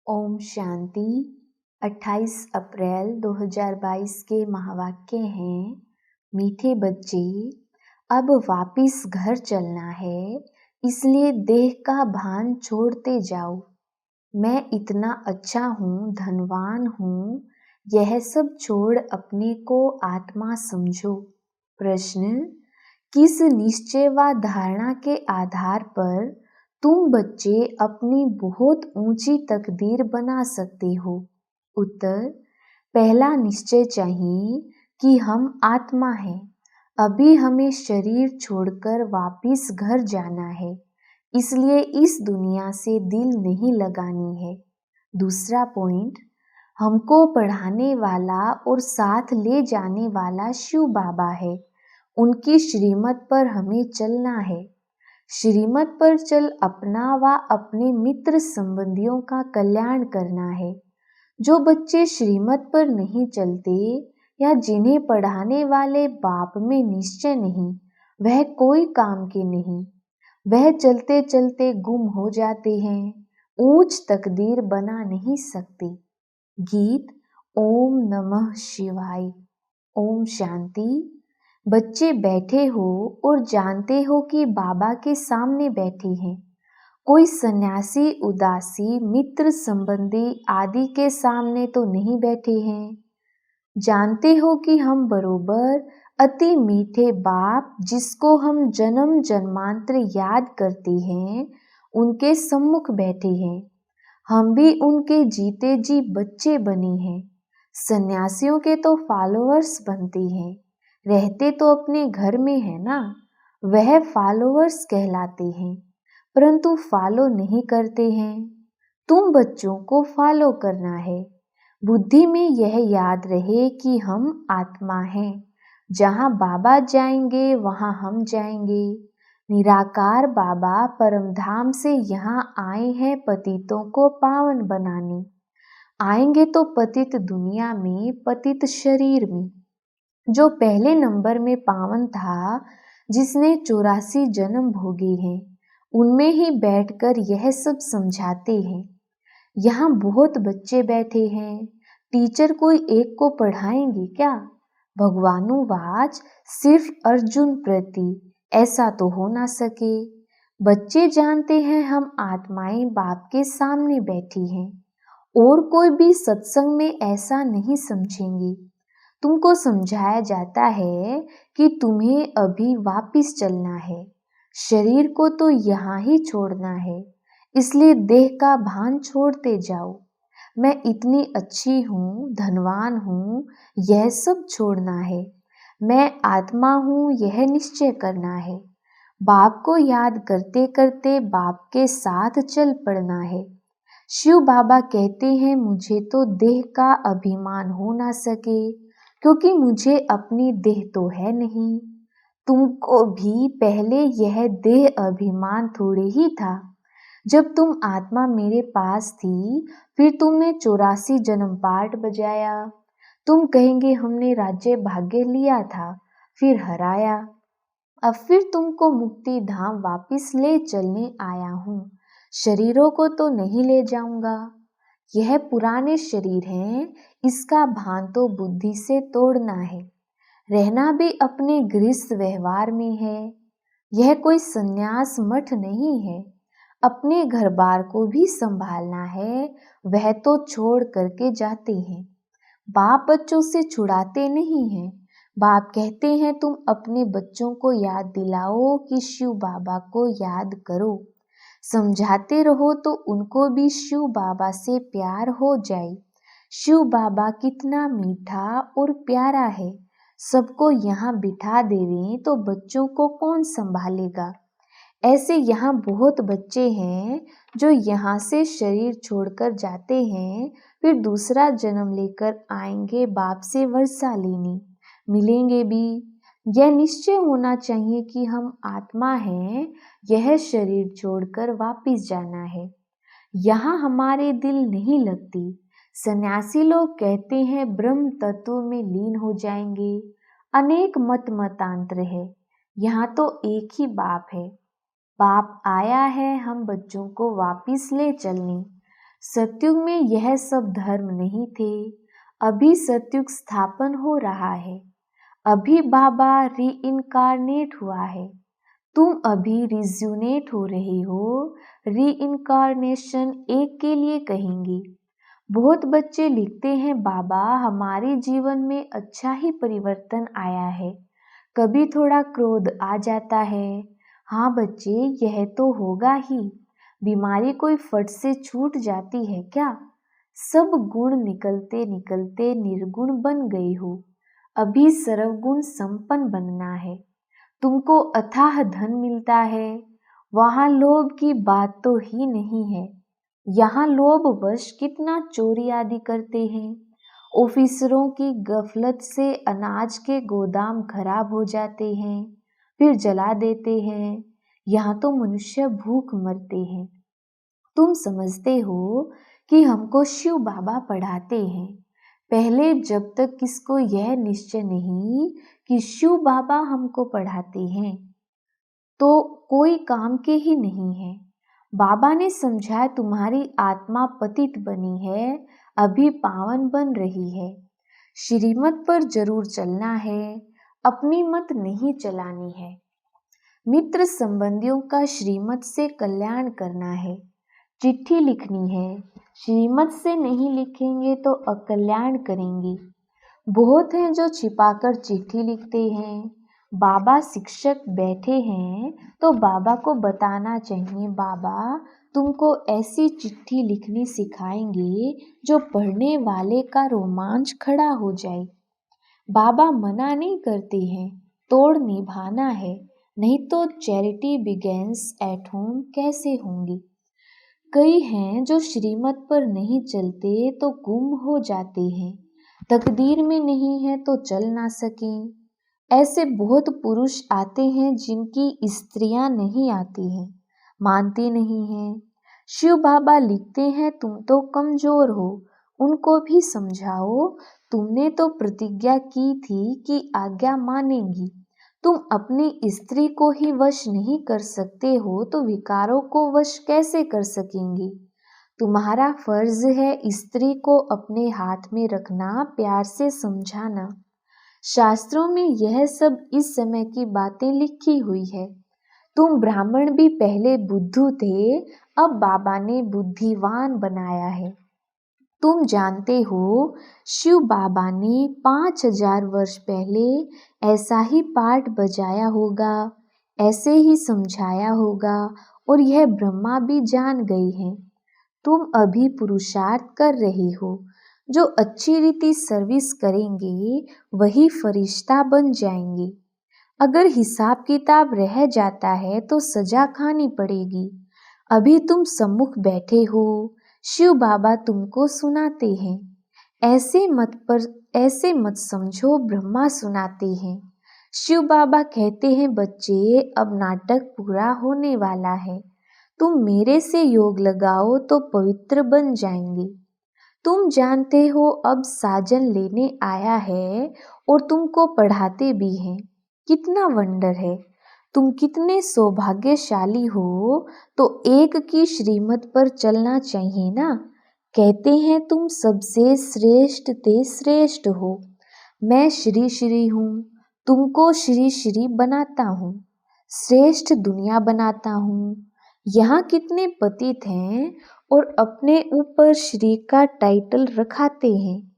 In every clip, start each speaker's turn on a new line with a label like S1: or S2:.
S1: ओम शांति। 28 अप्रैल 2022 के महावाक्य हैं, मीठे बच्चे, अब वापिस घर चलना है, इसलिए देह का भान छोड़ते जाओ। मैं इतना अच्छा हूँ, धनवान हूँ, यह सब छोड़ अपने को आत्मा समझो। प्रश्न: किस निश्चय व धारणा के आधार पर तुम बच्चे अपनी बहुत ऊंची तकदीर बना सकते हो? उत्तर: पहला निश्चय चाहिए कि हम आत्मा हैं, अभी हमें शरीर छोड़कर वापिस घर जाना है, इसलिए इस दुनिया से दिल नहीं लगानी है। दूसरा पॉइंट, हमको पढ़ाने वाला और साथ ले जाने वाला शिव बाबा है, उनकी श्रीमत पर हमें चलना है। श्रीमत पर चल अपना व अपने मित्र संबंधियों का कल्याण करना है। जो बच्चे श्रीमत पर नहीं चलते या जिन्हें पढ़ाने वाले बाप में निश्चय नहीं, वह कोई काम के नहीं, वह चलते चलते गुम हो जाते हैं, ऊंच तकदीर बना नहीं सकते। गीत ओम नमः शिवाय। ओम शांति। बच्चे बैठे हो और जानते हो कि बाबा के सामने बैठे हैं। कोई सन्यासी, उदासी, मित्र संबंधी आदि के सामने तो नहीं बैठे हैं। जानते हो कि हम बरोबर अति मीठे बाप, जिसको हम जन्म जन्मांतर याद करते हैं, उनके सम्मुख बैठे हैं। हम भी उनके जीते जी बच्चे बने हैं। सन्यासियों के तो फॉलोअर्स बनते हैं, रहते तो अपने घर में है ना, वह फॉलोअर्स कहलाते हैं, परंतु फॉलो नहीं करते हैं। तुम बच्चों को फॉलो करना है। बुद्धि में यह याद रहे कि हम आत्मा हैं, जहाँ बाबा जाएंगे वहाँ हम जाएंगे। निराकार बाबा परमधाम से यहाँ आए हैं पतितों को पावन बनाने। आएंगे तो पतित दुनिया में, पतित शरीर में। जो पहले नंबर में पावन था, जिसने 84 जन्म भोगे हैं, उनमें ही बैठकर यह सब समझाते हैं। यहाँ बहुत बच्चे बैठे हैं, टीचर कोई एक को पढ़ाएंगे क्या? भगवानुवाच सिर्फ अर्जुन प्रति, ऐसा तो हो ना सके। बच्चे जानते हैं हम आत्माएं बाप के सामने बैठी हैं, और कोई भी सत्संग में ऐसा नहीं समझेंगे। तुमको समझाया जाता है कि तुम्हें अभी वापिस चलना है, शरीर को तो यहाँ ही छोड़ना है, इसलिए देह का भान छोड़ते जाओ। मैं इतनी अच्छी हूँ, धनवान हूँ, यह सब छोड़ना है। मैं आत्मा हूँ, यह निश्चय करना है। बाप को याद करते करते बाप के साथ चल पड़ना है। शिव बाबा कहते हैं, मुझे तो देह का अभिमान हो ना सके, क्योंकि मुझे अपनी देह तो है नहीं। तुमको भी पहले यह देह अभिमान थोड़े ही था। जब तुम आत्मा मेरे पास थी, फिर तुमने 84 जन्म पाठ बजाया। तुम कहेंगे हमने राज्य भाग्य लिया था, फिर हराया। अब फिर तुमको मुक्ति धाम वापिस ले चलने आया हूँ। शरीरों को तो नहीं ले जाऊंगा, यह पुराने शरीर हैं, इसका भान तो बुद्धि से तोड़ना है। रहना भी अपने गृहस्थ व्यवहार में है, यह कोई संन्यास मठ नहीं है। अपने घर बार को भी संभालना है, वह तो छोड़ करके जाते हैं। बाप बच्चों से छुड़ाते नहीं हैं। बाप कहते हैं तुम अपने बच्चों को याद दिलाओ कि शिव बाबा को याद करो। समझाते रहो तो उनको भी शिव बाबा से प्यार हो जाए। शिव बाबा कितना मीठा और प्यारा है। सबको यहाँ बिठा देवें तो बच्चों को कौन संभालेगा? ऐसे यहाँ बहुत बच्चे हैं जो यहाँ से शरीर छोड़कर जाते हैं, फिर दूसरा जन्म लेकर आएंगे बाप से वर्षा लेने, मिलेंगे भी। यह निश्चय होना चाहिए कि हम आत्मा हैं, यह शरीर छोड़कर वापिस जाना है। यहाँ हमारे दिल नहीं लगती। सन्यासी लोग कहते हैं ब्रह्म तत्व में लीन हो जाएंगे। अनेक मत मतांतर है, यहाँ तो एक ही बाप है। बाप आया है हम बच्चों को वापिस ले चलने। सतयुग में यह सब धर्म नहीं थे। अभी सतयुग स्थापन हो रहा है। अभी बाबा री-इनकारनेट हुआ है। तुम अभी रिज्यूनेट हो रहे हो। री-इनकारनेशन एक के लिए कहेंगे। बहुत बच्चे लिखते हैं, बाबा हमारे जीवन में अच्छा ही परिवर्तन आया है, कभी थोड़ा क्रोध आ जाता है। हाँ बच्चे, यह तो होगा ही। बीमारी कोई फट से छूट जाती है क्या? सब गुण निकलते निकलते निर्गुण बन गए हो। अभी सर्वगुण संपन्न बनना है। तुमको अथाह धन मिलता है। वहाँ लोभ की बात तो ही नहीं है। यहाँ लोभ वश कितना चोरी आदि करते हैं। ऑफिसरों की गफलत से अनाज के गोदाम खराब हो जाते हैं, फिर जला देते हैं। यहाँ तो मनुष्य भूख मरते हैं। तुम समझते हो कि हमको शिव बाबा पढ़ाते हैं। पहले जब तक किसको यह निश्चय नहीं कि शिव बाबा हमको पढ़ाते हैं, तो कोई काम के ही नहीं है। बाबा ने समझाया, तुम्हारी आत्मा पतित बनी है, अभी पावन बन रही है। श्रीमत पर जरूर चलना है, अपनी मत नहीं चलानी है। मित्र संबंधियों का श्रीमत से कल्याण करना है। चिट्ठी लिखनी है, श्रीमत से नहीं लिखेंगे तो अकल्याण करेंगे। बहुत हैं जो छिपाकर चिट्ठी लिखते हैं। बाबा शिक्षक बैठे हैं तो बाबा को बताना चाहिए, बाबा तुमको ऐसी चिट्ठी लिखनी सिखाएंगे जो पढ़ने वाले का रोमांच खड़ा हो जाए। बाबा मना नहीं करते हैं, तोड़ निभाना है, नहीं तो चैरिटी बिगेन्स एट होम कैसे होंगी। कई हैं जो श्रीमत पर नहीं चलते तो गुम हो जाते हैं, तकदीर में नहीं है तो चल ना सकें। ऐसे बहुत पुरुष आते हैं जिनकी स्त्रियां नहीं आती हैं, मानती नहीं हैं। शिव बाबा लिखते हैं, तुम तो कमजोर हो, उनको भी समझाओ। तुमने तो प्रतिज्ञा की थी कि आज्ञा मानेंगी। तुम अपनी स्त्री को ही वश नहीं कर सकते हो तो विकारों को वश कैसे कर सकेंगी। तुम्हारा फर्ज है स्त्री को अपने हाथ में रखना, प्यार से समझाना। शास्त्रों में यह सब इस समय की बातें लिखी हुई है। तुम ब्राह्मण भी पहले बुद्धू थे, अब बाबा ने बुद्धिवान बनाया है। तुम जानते हो शिव बाबा ने 5000 वर्ष पहले ऐसा ही पाठ बजाया होगा, ऐसे ही समझाया होगा और यह ब्रह्मा भी जान गए हैं। तुम अभी पुरुषार्थ कर रहे हो। जो अच्छी रीति सर्विस करेंगे वही फरिश्ता बन जाएंगे। अगर हिसाब किताब रह जाता है तो सजा खानी पड़ेगी। अभी तुम सम्मुख बैठे हो, शिव बाबा तुमको सुनाते हैं। ऐसे मत समझो ब्रह्मा सुनाते हैं। शिव बाबा कहते हैं, बच्चे अब नाटक पूरा होने वाला है। तुम मेरे से योग लगाओ तो पवित्र बन जाएंगे। तुम जानते हो अब साजन लेने आया है और तुमको पढ़ाते भी हैं। कितना वंडर है, तुम कितने सौभाग्यशाली हो। तो एक की श्रीमत पर चलना चाहिए ना। कहते हैं तुम सबसे श्रेष्ठ ते श्रेष्ठ हो। मैं श्री श्री हूँ, तुमको श्री श्री बनाता हूँ, श्रेष्ठ दुनिया बनाता हूँ। यहाँ कितने पतित हैं और अपने ऊपर श्री का टाइटल रखाते हैं।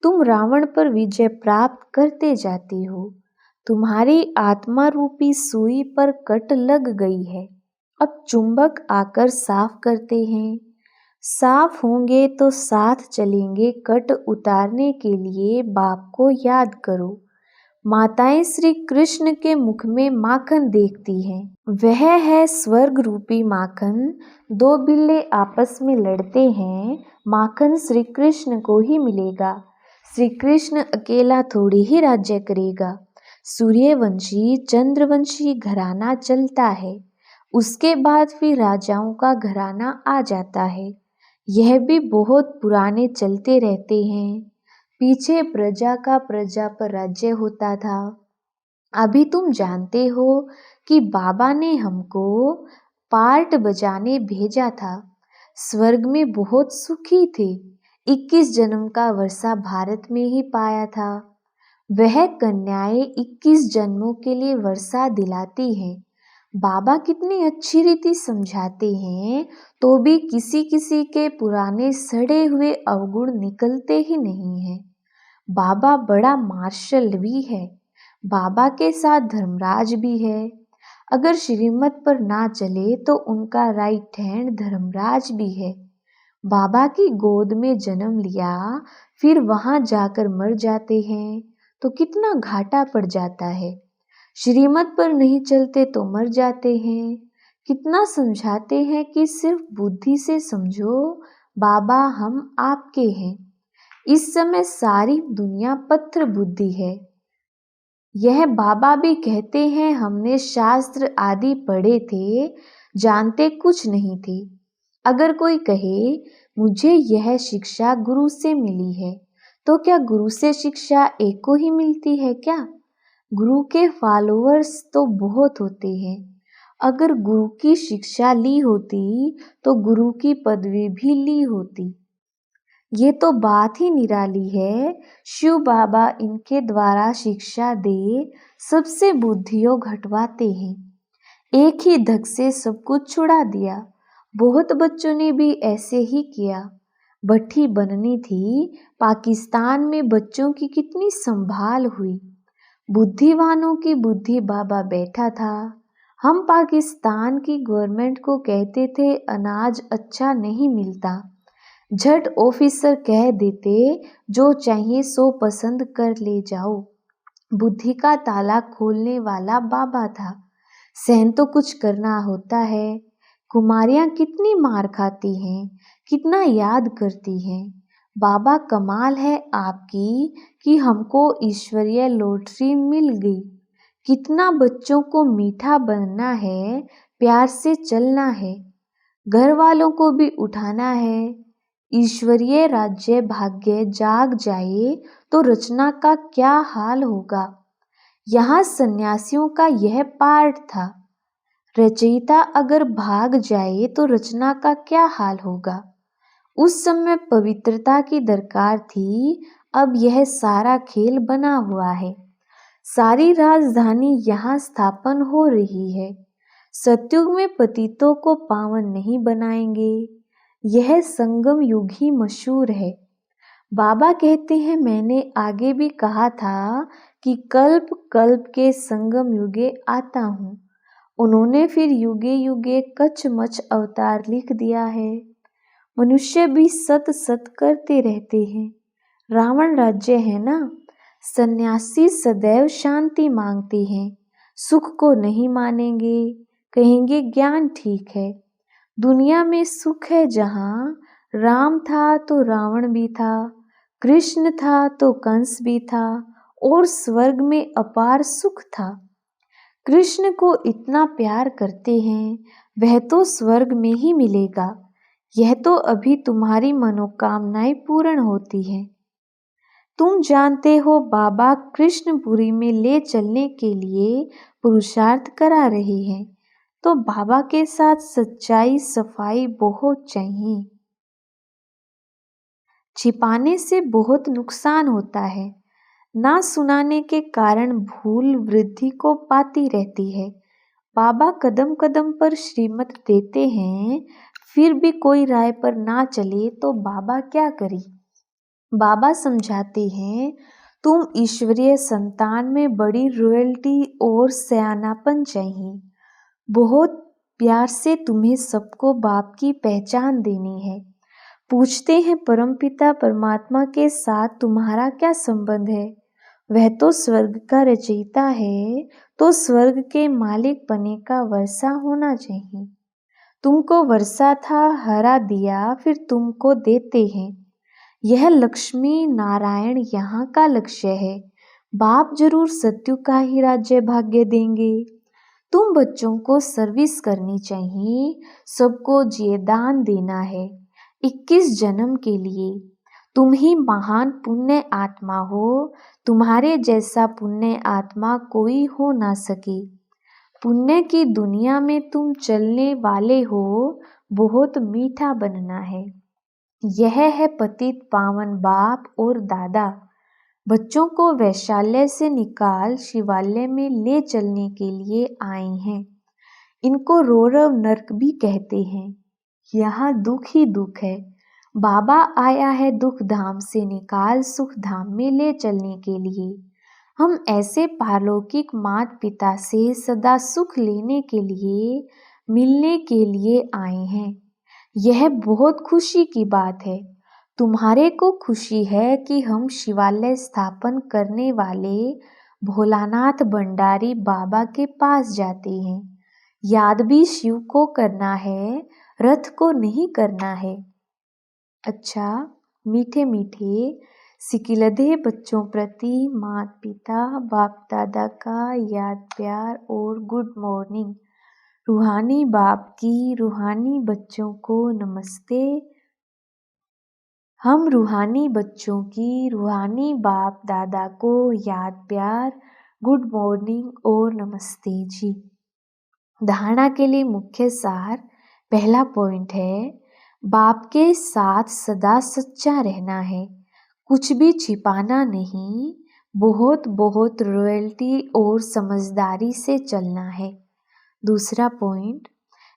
S1: तुम रावण पर विजय प्राप्त करते जाते हो। तुम्हारी आत्मा रूपी सुई पर कट लग गई है। अब चुंबक आकर साफ करते हैं। साफ होंगे तो साथ चलेंगे। कट उतारने के लिए बाप को याद करो। माताएं श्री कृष्ण के मुख में माखन देखती हैं। वह है स्वर्ग रूपी माखन। दो बिल्ले आपस में लड़ते हैं, माखन श्री कृष्ण को ही मिलेगा। श्री कृष्ण अकेला थोड़ी ही राज्य करेगा। सूर्यवंशी चंद्रवंशी घराना चलता है, उसके बाद फिर राजाओं का घराना आ जाता है। यह भी बहुत पुराने चलते रहते हैं। पीछे प्रजा का प्रजा पर राज्य होता था। अभी तुम जानते हो कि बाबा ने हमको पार्ट बजाने भेजा था। स्वर्ग में बहुत सुखी थे। 21 जन्म का वर्षा भारत में ही पाया था। वह कन्याएं 21 जन्मों के लिए वर्षा दिलाती हैं। बाबा कितनी अच्छी रीति समझाते हैं, तो भी किसी किसी के पुराने सड़े हुए अवगुण निकलते ही नहीं हैं। बाबा बड़ा मार्शल भी है। बाबा के साथ धर्मराज भी है। अगर श्रीमत पर ना चले तो उनका राइट हैंड धर्मराज भी है। बाबा की गोद में जन्म लिया, फिर वहां जाकर मर जाते हैं तो कितना घाटा पड़ जाता है। श्रीमत पर नहीं चलते तो मर जाते हैं। कितना समझाते हैं कि सिर्फ बुद्धि से समझो, बाबा हम आपके हैं। इस समय सारी दुनिया पत्थर बुद्धि है। यह बाबा भी कहते हैं, हमने शास्त्र आदि पढ़े थे, जानते कुछ नहीं थे। अगर कोई कहे मुझे यह शिक्षा गुरु से मिली है, तो क्या गुरु से शिक्षा एक को ही मिलती है क्या? गुरु के फॉलोअर्स तो बहुत होते हैं। अगर गुरु की शिक्षा ली होती तो गुरु की पदवी भी ली होती। ये तो बात ही निराली है। शिव बाबा इनके द्वारा शिक्षा दे सबसे बुद्धियों घटवाते हैं। एक ही धक से सब कुछ छुड़ा दिया। बहुत बच्चों ने भी ऐसे ही किया। भट्ठी बननी थी, पाकिस्तान में बच्चों की कितनी संभाल हुई। बुद्धिवानों की बुद्धि बाबा बैठा था। हम पाकिस्तान की गवर्नमेंट को कहते थे अनाज अच्छा नहीं मिलता। झट ऑफिसर कह देते जो चाहिए सो पसंद कर ले जाओ। बुद्धि का ताला खोलने वाला बाबा था। सहन तो कुछ करना होता है। कुमारियां कितनी मार खाती हैं, कितना याद करती हैं। बाबा कमाल है आपकी कि हमको ईश्वरीय लॉटरी मिल गई। कितना बच्चों को मीठा बनना है, प्यार से चलना है, घर वालों को भी उठाना है। ईश्वरीय राज्य भाग्य जाग जाए तो रचना का क्या हाल होगा। यहाँ सन्यासियों का यह पार्ट था। रचयिता अगर भाग जाए तो रचना का क्या हाल होगा। उस समय पवित्रता की दरकार थी, अब यह सारा खेल बना हुआ है। सारी राजधानी यहाँ स्थापन हो रही है। सतयुग में पतितों को पावन नहीं बनाएंगे। यह संगम युग ही मशहूर है। बाबा कहते हैं, मैंने आगे भी कहा था कि कल्प कल्प के संगम युगे आता हूँ। उन्होंने फिर युगे युगे कच मच अवतार लिख दिया है। मनुष्य भी सत सत करते रहते हैं। रावण राज्य है ना। सन्यासी सदैव शांति मांगते हैं, सुख को नहीं मानेंगे, कहेंगे ज्ञान ठीक है। दुनिया में सुख है जहाँ राम था तो रावण भी था, कृष्ण था तो कंस भी था, और स्वर्ग में अपार सुख था। कृष्ण को इतना प्यार करते हैं, वह तो स्वर्ग में ही मिलेगा। यह तो अभी तुम्हारी मनोकामनाएं पूर्ण होती हैं। तुम जानते हो बाबा कृष्णपुरी में ले चलने के लिए पुरुषार्थ करा रहे हैं, तो बाबा के साथ सच्चाई सफाई बहुत चाहिए। छिपाने से बहुत नुकसान होता है। ना सुनाने के कारण भूल वृद्धि को पाती रहती है। बाबा कदम कदम पर श्रीमत देते हैं, फिर भी कोई राय पर ना चले तो बाबा क्या करे। बाबा समझाते हैं, तुम ईश्वरीय संतान में बड़ी रॉयल्टी और सयानापन चाहिए। बहुत प्यार से तुम्हें सबको बाप की पहचान देनी है। पूछते हैं परमपिता परमात्मा के साथ तुम्हारा क्या संबंध है। वह तो स्वर्ग का रचयिता है, तो स्वर्ग के मालिक पने का वर्षा होना चाहिए। तुमको वर्षा था, हरा दिया, फिर तुमको देते हैं। यह लक्ष्मी नारायण यहाँ का लक्ष्य है। बाप जरूर सत्यु का ही राज्य भाग्य देंगे। तुम बच्चों को सर्विस करनी चाहिए, सबको जिए दान देना है। 21 जन्म के लिए तुम ही महान पुण्य आत्मा हो। तुम्हारे जैसा पुण्य आत्मा कोई हो ना सके। पुण्य की दुनिया में तुम चलने वाले हो, बहुत मीठा बनना है। यह है पतित पावन बाप और दादा। बच्चों को वैशाल्य से निकाल शिवालय में ले चलने के लिए आए हैं। इनको रौरव नरक भी कहते हैं। यहाँ दुख ही दुख है। बाबा आया है दुख धाम से निकाल सुख धाम में ले चलने के लिए। हम ऐसे पारलौकिक माता पिता से सदा सुख लेने के लिए, मिलने के लिए आए हैं। यह बहुत खुशी की बात है। तुम्हारे को खुशी है कि हम शिवालय स्थापन करने वाले भोलानाथ भंडारी बाबा के पास जाते हैं। याद भी शिव को करना है, रथ को नहीं करना है। अच्छा, मीठे मीठे सिकिलधे बच्चों प्रति माता पिता बाप दादा का याद प्यार और गुड मॉर्निंग। रूहानी बाप की रूहानी बच्चों को नमस्ते। हम रूहानी बच्चों की रूहानी बाप दादा को याद प्यार, गुड मॉर्निंग और नमस्ते जी। धारणा के लिए मुख्य सार। पहला पॉइंट है, बाप के साथ सदा सच्चा रहना है, कुछ भी छिपाना नहीं, बहुत बहुत रॉयल्टी और समझदारी से चलना है। दूसरा पॉइंट,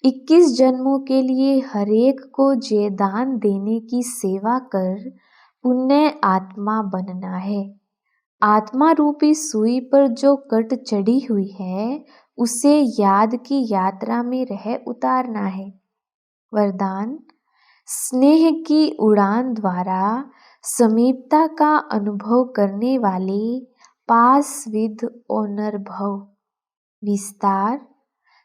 S1: 21 जन्मों के लिए हरेक को जयदान देने की सेवा कर पुण्य आत्मा बनना है। आत्मा रूपी सुई पर जो कट चढ़ी हुई है उसे याद की यात्रा में रह उतारना है। वरदान, स्नेह की उड़ान द्वारा समीपता का अनुभव करने वाले पास विद ऑनर भव। विस्तार,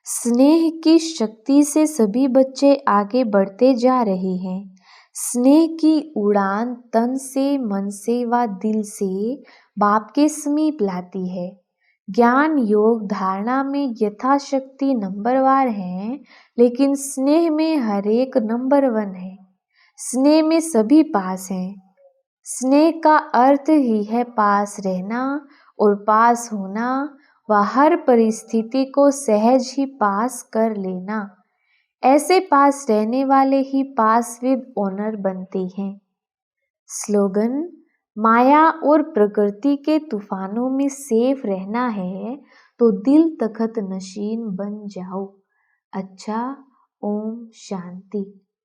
S1: स्नेह की शक्ति से सभी बच्चे आगे बढ़ते जा रहे हैं। स्नेह की उड़ान तन से, मन से व दिल से बाप के समीप लाती है। ज्ञान योग धारणा में यथाशक्ति नंबरवार हैं, लेकिन स्नेह में हर एक नंबर 1 है। स्नेह में सभी पास हैं। स्नेह का अर्थ ही है पास रहना और पास होना व हर परिस्थिति को सहज ही पास कर लेना। ऐसे पास रहने वाले ही पास विद ऑनर बनते हैं। स्लोगन, माया और प्रकृति के तूफानों में सेफ रहना है तो दिल तखत नशीन बन जाओ। अच्छा, ओम शांति।